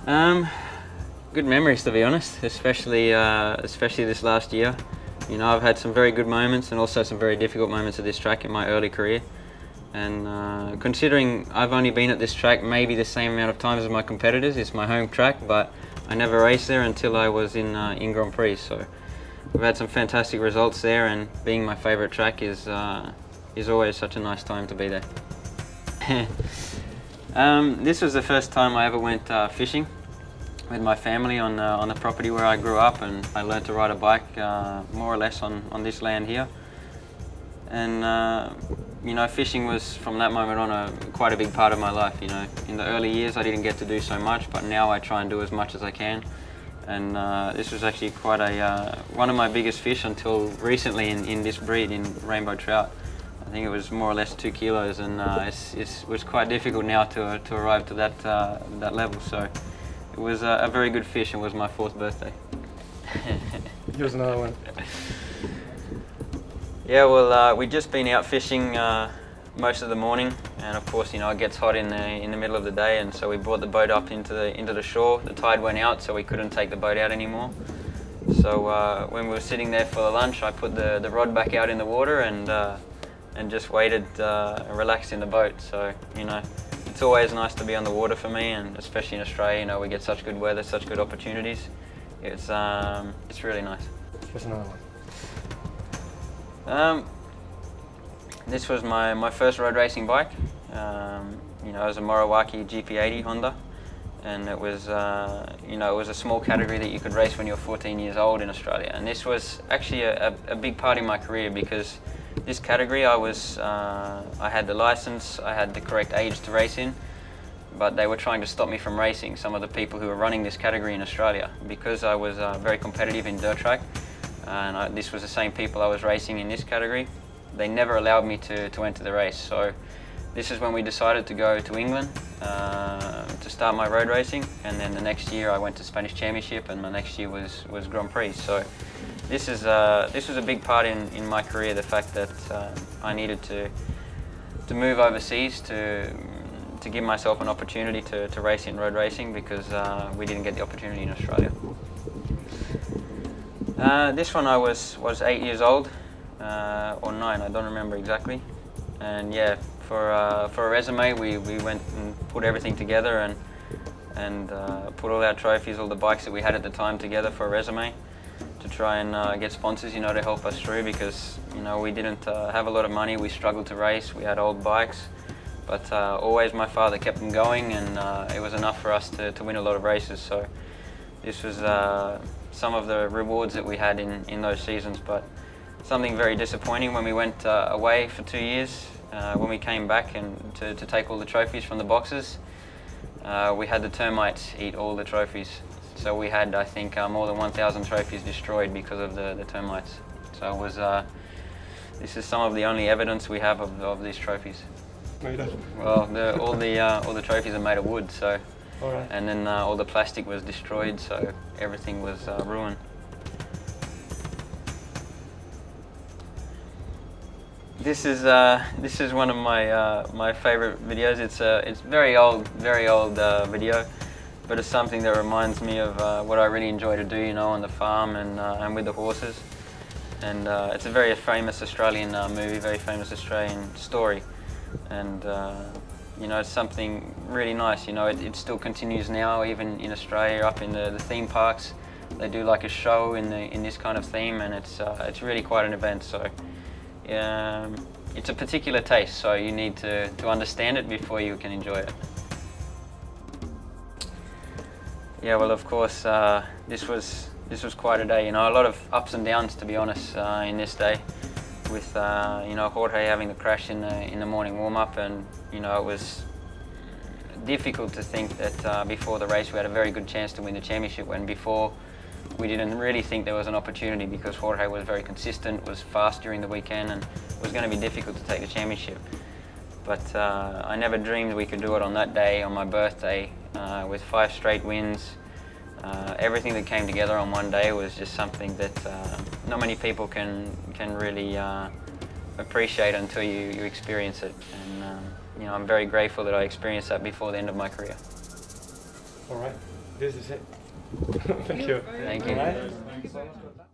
Good memories, to be honest, especially this last year. You know, I've had some very good moments and also some very difficult moments at this track in my early career. And considering I've only been at this track maybe the same amount of times as my competitors, it's my home track, but I never raced there until I was in Grand Prix. So we've had some fantastic results there, and being my favourite track is always such a nice time to be there. This was the first time I ever went fishing with my family on the property where I grew up, and I learned to ride a bike more or less on this land here. And you know, fishing was from that moment on quite a big part of my life. You know, in the early years I didn't get to do so much, but now I try and do as much as I can. And this was actually quite one of my biggest fish until recently in this breed, in rainbow trout. I think it was more or less 2 kilos, and it was quite difficult now to arrive to that level. So it was a very good fish, and was my 4th birthday. Here's another one. Yeah, well, we'd just been out fishing most of the morning, and of course, you know, it gets hot in the middle of the day, and so we brought the boat up into the shore. The tide went out, so we couldn't take the boat out anymore. So when we were sitting there for the lunch, I put the rod back out in the water and just waited and relaxed in the boat. So, you know, it's always nice to be on the water for me, and especially in Australia, you know, we get such good weather, such good opportunities. It's really nice. Here's another one. This was my first road racing bike. You know, it was a Moto Gp Honda, and it was you know, it was a small category that you could race when you were 14 years old in Australia. And this was actually a big part in my career, because this category I had the license, I had the correct age to race in, but they were trying to stop me from racing, some of the people who were running this category in Australia, because I was very competitive in dirt track. And this was the same people I was racing in this category. They never allowed me to enter the race. So this is when we decided to go to England to start my road racing. And then the next year I went to Spanish Championship, and my next year was Grand Prix. So this was a big part in my career, the fact that I needed to move overseas to give myself an opportunity to race in road racing, because we didn't get the opportunity in Australia. This one I was 8 years old, or 9, I don't remember exactly. And yeah, for a resume, we went and put everything together and put all our trophies, all the bikes that we had at the time together for a resume, to try and get sponsors, you know, to help us through, because, you know, we didn't have a lot of money, we struggled to race, we had old bikes, but always my father kept them going, and it was enough for us to win a lot of races. So this was some of the rewards that we had in those seasons, but something very disappointing when we went away for 2 years. When we came back and to take all the trophies from the boxes, we had the termites eat all the trophies. So we had, I think, more than 1,000 trophies destroyed because of the termites. So it was, this is some of the only evidence we have of these trophies. No, you don't. Well, all the trophies are made of wood, so. All right. And then all the plastic was destroyed, so everything was ruined. This is one of my favorite videos. It's very old video, but it's something that reminds me of what I really enjoy to do, you know, on the farm and with the horses. And it's a very famous Australian movie, very famous Australian story, and you know, it's something really nice. You know, it still continues now, even in Australia, up in the theme parks. They do like a show in this kind of theme, and it's really quite an event. So it's a particular taste, so you need to understand it before you can enjoy it. Yeah, well, of course, this was quite a day. You know, a lot of ups and downs, to be honest, in this day. With you know, Jorge having the crash in the morning warm-up, and you know, it was difficult to think that before the race we had a very good chance to win the championship, when before we didn't really think there was an opportunity, because Jorge was very consistent, was fast during the weekend, and it was going to be difficult to take the championship. But I never dreamed we could do it on that day, on my birthday, with 5 straight wins. Everything that came together on one day was just something that not many people can really appreciate until you experience it. And you know, I'm very grateful that I experienced that before the end of my career. All right. This is it. Thank you. Thank you. All right. Thank you so much for that.